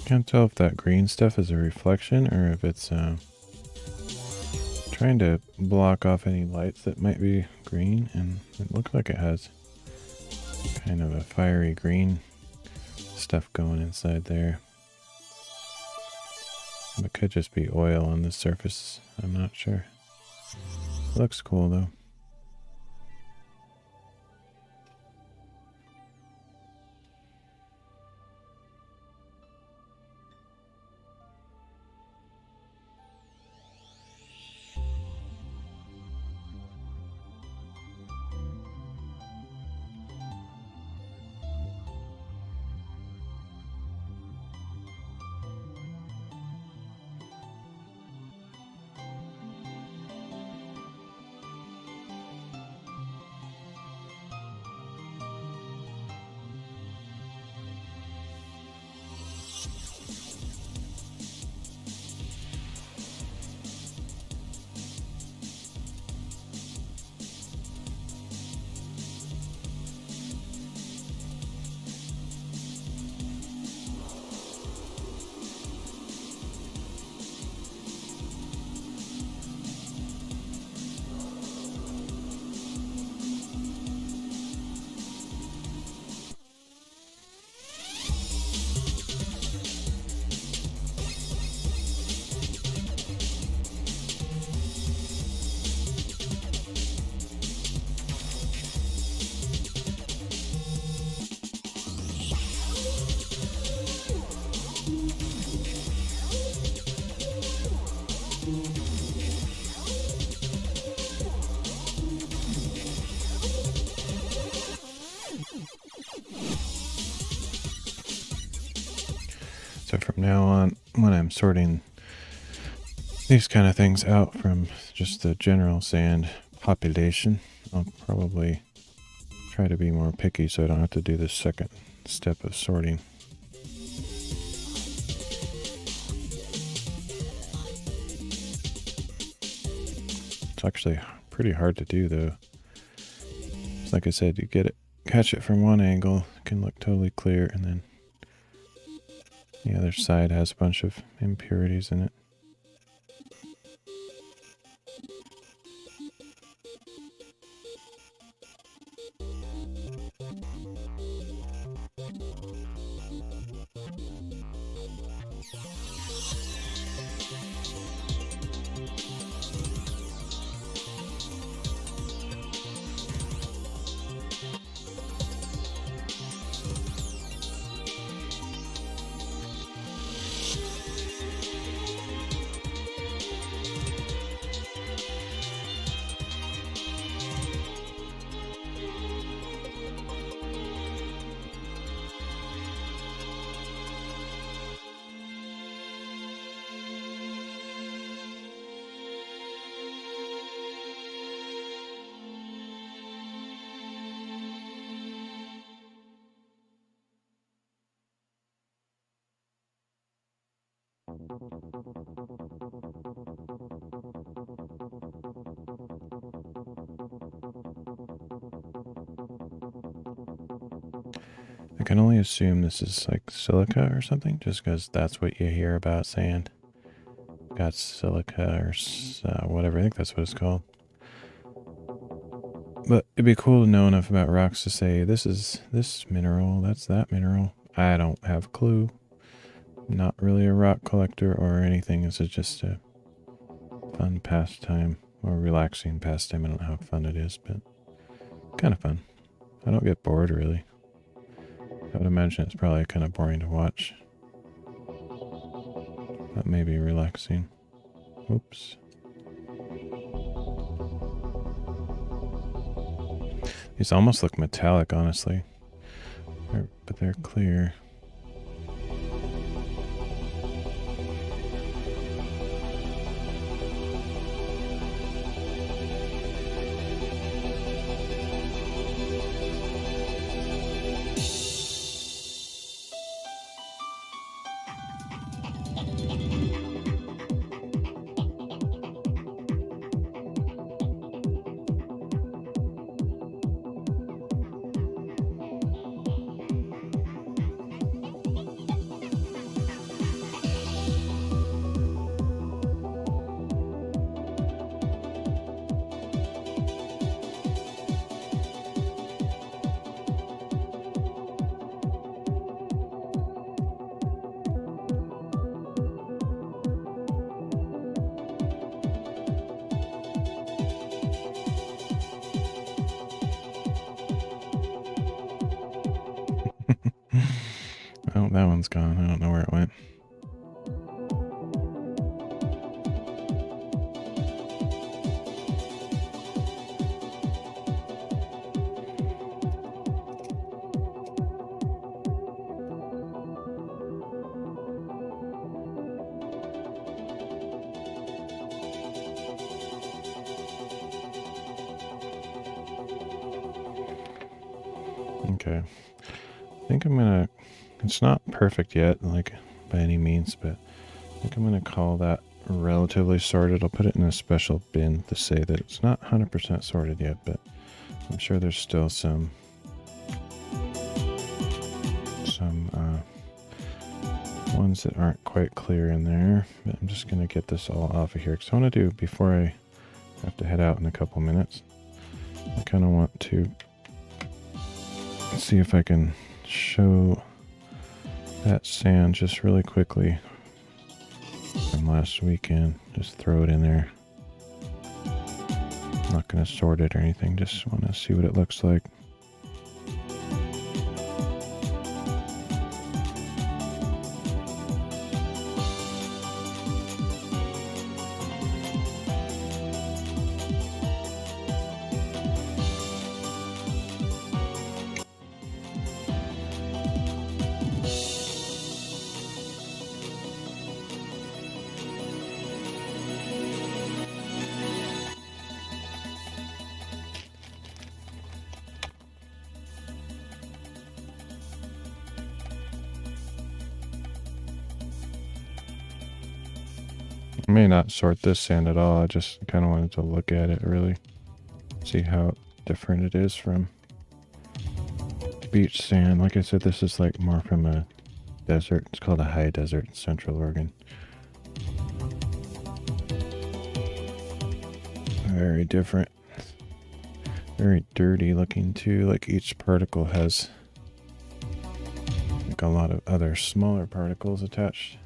Can't tell if that green stuff is a reflection or if it's trying to block off any lights that might be green, and it looks like it has kind of a fiery green stuff going inside there. It could just be oil on the surface, I'm not sure. It looks cool though. So from now on, when I'm sorting these kind of things out from just the general sand population, I'll probably try to be more picky so I don't have to do this second step of sorting. It's actually pretty hard to do though. It's like I said, you get it, catch it from one angle, it can look totally clear, and then the other side has a bunch of impurities in it. I can only assume this is like silica or something, just because that's what you hear about sand. Got silica or whatever, I think that's what it's called. But it'd be cool to know enough about rocks to say, this is this mineral, that's that mineral. I don't have a clue. I'm not really a rock collector or anything. This is just a fun pastime, or relaxing pastime. I don't know how fun it is, but kind of fun. I don't get bored really. I would imagine it's probably kind of boring to watch. That may be relaxing. Oops. These almost look metallic, honestly. But they're clear. Oh, that one's gone. I don't know where it went. Okay. I think I'm gonna, it's not perfect yet, like by any means, but I think I'm gonna call that relatively sorted. I'll put it in a special bin to say that it's not 100% sorted yet, but I'm sure there's still some ones that aren't quite clear in there. But I'm just gonna get this all off of here because I want to do, before I have to head out in a couple minutes, I kind of want to see if I can show that sand just really quickly from last weekend. Just throw it in there. I'm not going to sort it or anything, just want to see what it looks like. I may not sort this sand at all. I just kind of wanted to look at it, really see how different it is from beach sand. Like I said, this is like more from a desert. It's called a high desert in Central Oregon. Very different. Very dirty looking too. Like each particle has like a lot of other smaller particles attached.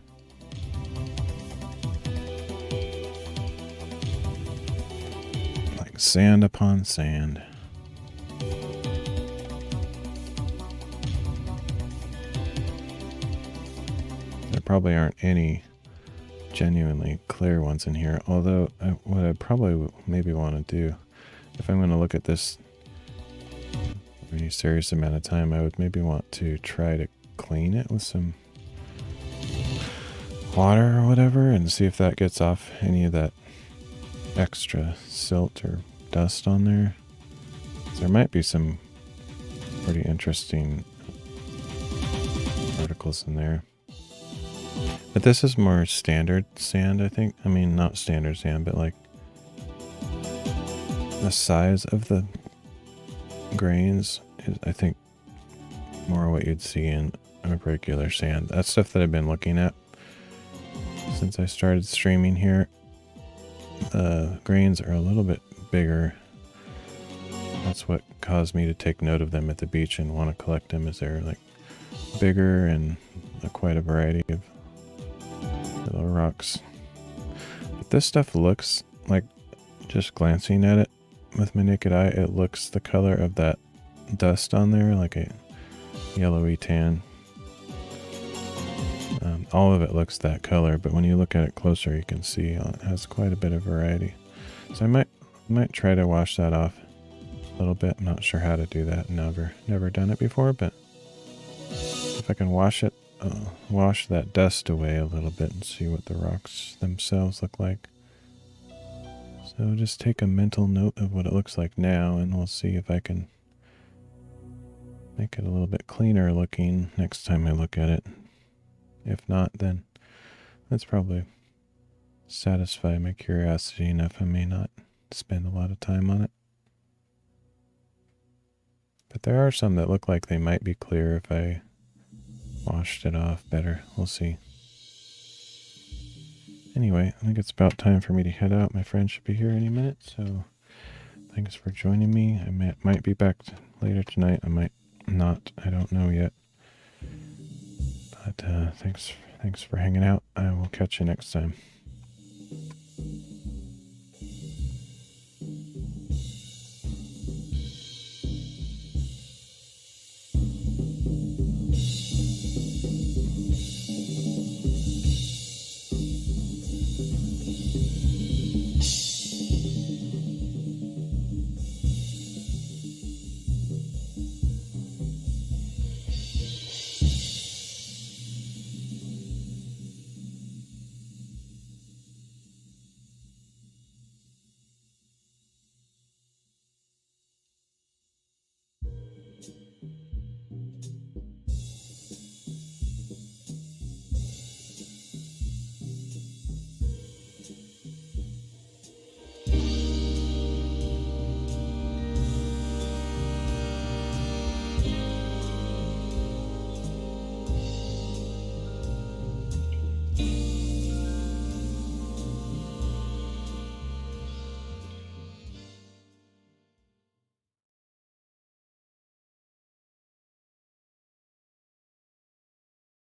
Sand upon sand. There probably aren't any genuinely clear ones in here, although what I probably maybe want to do, if I'm going to look at this for any serious amount of time, I would maybe want to try to clean it with some water or whatever and see if that gets off any of that extra silt or dust on there. There might be some pretty interesting particles in there. But this is more standard sand, I think. I mean, not standard sand, but like the size of the grains is, I think, more what you'd see in a regular sand. That's stuff that I've been looking at since I started streaming here. The grains are a little bit bigger. That's what caused me to take note of them at the beach and want to collect them, is they're like bigger and quite a variety of little rocks. But this stuff looks like, just glancing at it with my naked eye, it looks the color of that dust on there, like a yellowy tan. All of it looks that color, but when you look at it closer, you can see it has quite a bit of variety. So I might try to wash that off a little bit. I'm not sure how to do that. Never done it before, but if I can wash it, wash that dust away a little bit and see what the rocks themselves look like. So just take a mental note of what it looks like now, and we'll see if I can make it a little bit cleaner looking next time I look at it. If not, then that's probably satisfy my curiosity enough. I may not spend a lot of time on it. But there are some that look like they might be clear if I washed it off better. We'll see. Anyway, I think it's about time for me to head out. My friend should be here any minute, so thanks for joining me. I might be back later tonight. I might not. I don't know yet. But thanks for hanging out. I will catch you next time.